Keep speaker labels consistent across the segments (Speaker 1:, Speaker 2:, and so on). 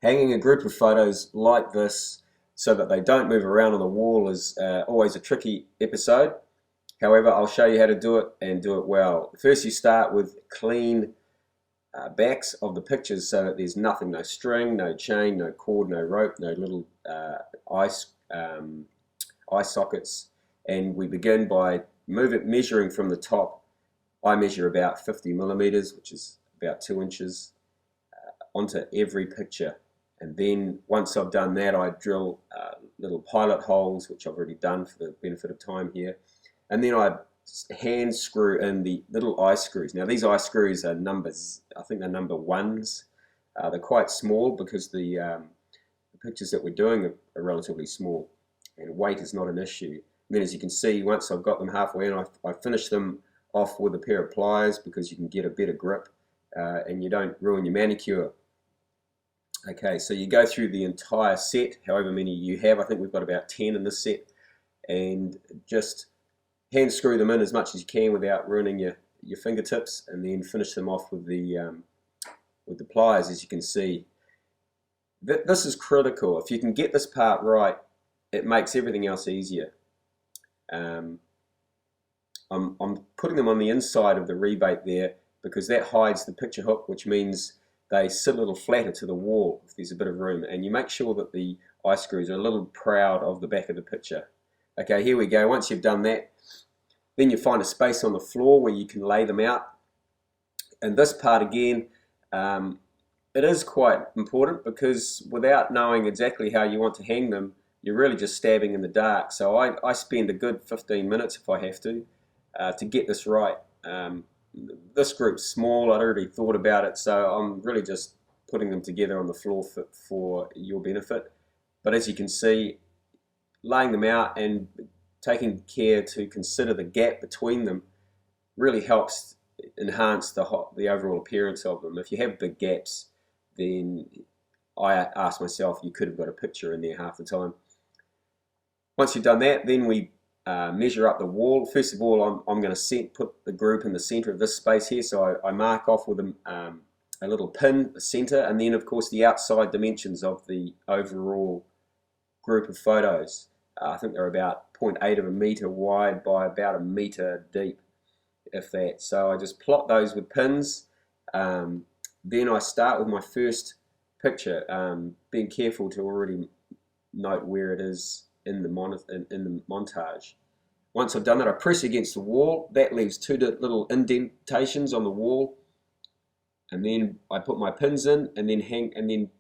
Speaker 1: Hanging a group of photos like this so that they don't move around on the wall is always a tricky episode. However, I'll show you how to do it and do it well. First, you start with clean backs of the pictures so that there's nothing, no string, no chain, no cord, no rope, no little eye sockets. And we begin by measuring from the top. I measure about 50 millimeters, which is about 2 inches, onto every picture. And then once I've done that, I drill little pilot holes, which I've already done for the benefit of time here. And then I hand screw in the little eye screws. Now these eye screws are numbers, I think they're number ones. They're quite small because the pictures that we're doing are relatively small, and weight is not an issue. And then as you can see, once I've got them halfway in, I finish them off with a pair of pliers because you can get a better grip and you don't ruin your manicure. Okay, so you go through the entire set, however many you have. I think we've got about 10 in this set, and just hand screw them in as much as you can without ruining your fingertips, and then finish them off with the pliers. As you can see, this is critical. If you can get this part right, it makes everything else easier. I'm putting them on the inside of the rebate there because that hides the picture hook, which means they sit a little flatter to the wall if there's a bit of room, and you make sure that the eye screws are a little proud of the back of the picture. Okay, here we go. Once you've done that, then you find a space on the floor where you can lay them out. And this part again, it is quite important because without knowing exactly how you want to hang them, you're really just stabbing in the dark. So I spend a good 15 minutes if I have to get this right. This group's small, I'd already thought about it, so I'm really just putting them together on the floor for your benefit. But as you can see, laying them out and taking care to consider the gap between them really helps enhance the overall appearance of them. If you have big gaps, then I ask myself, you could have got a picture in there half the time. Once you've done that, then we measure up the wall. First of all, I'm going to put the group in the center of this space here, so I mark off with a little pin, the center, and then of course the outside dimensions of the overall group of photos. I think they're about 0.8 of a meter wide by about a meter deep, if that. So I just plot those with pins. Then I start with my first picture, being careful to already note where it is in the montage. Once I've done that, I press against the wall. That leaves two little indentations on the wall, and then I put my pins in, and then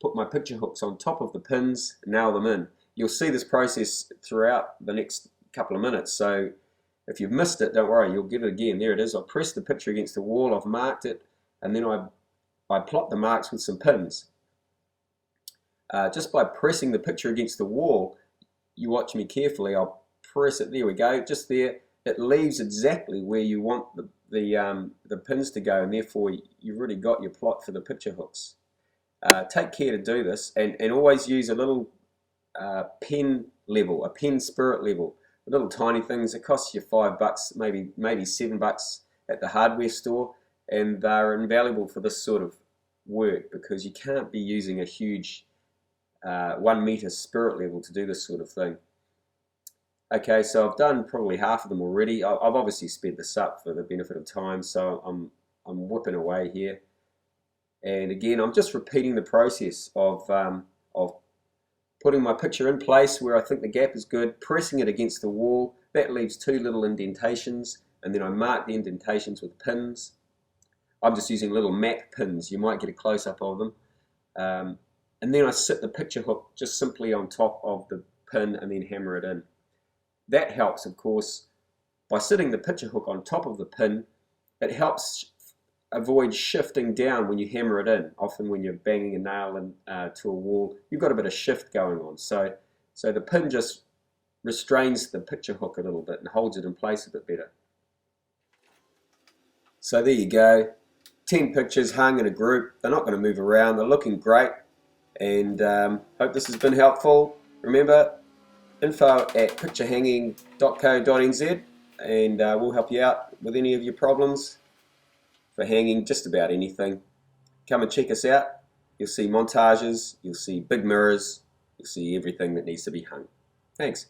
Speaker 1: put my picture hooks on top of the pins, nail them in. You'll see this process throughout the next couple of minutes, so if you've missed it, don't worry, you'll get it again. There it is. I press the picture against the wall, I've marked it, and then I plot the marks with some pins. Just by pressing the picture against the wall, you watch me carefully, I'll press it, there we go, just there. It leaves exactly where you want the pins to go, and therefore you've really got your plot for the picture hooks. Take care to do this, and always use a little pen level, a pen spirit level. Little tiny things. It costs you $5, maybe $7 at the hardware store, and they're invaluable for this sort of work because you can't be using a huge 1 meter spirit level to do this sort of thing. Okay, so I've done probably half of them already. I've obviously sped this up for the benefit of time, so I'm whipping away here. And again, I'm just repeating the process of putting my picture in place where I think the gap is good, pressing it against the wall. That leaves two little indentations, and then I mark the indentations with pins. I'm just using little MAC pins. You might get a close-up of them. And then I sit the picture hook just simply on top of the pin and then hammer it in. That helps, of course, by sitting the picture hook on top of the pin, it helps avoid shifting down when you hammer it in. Often when you're banging a nail to a wall, you've got a bit of shift going on. So the pin just restrains the picture hook a little bit and holds it in place a bit better. So there you go. 10 pictures hung in a group. They're not going to move around. They're looking great. And hope this has been helpful. Remember, info@picturehanging.co.nz, and we'll help you out with any of your problems for hanging just about anything. Come and check us out. you'll see montages, you'll see big mirrors, you'll see everything that needs to be hung. Thanks.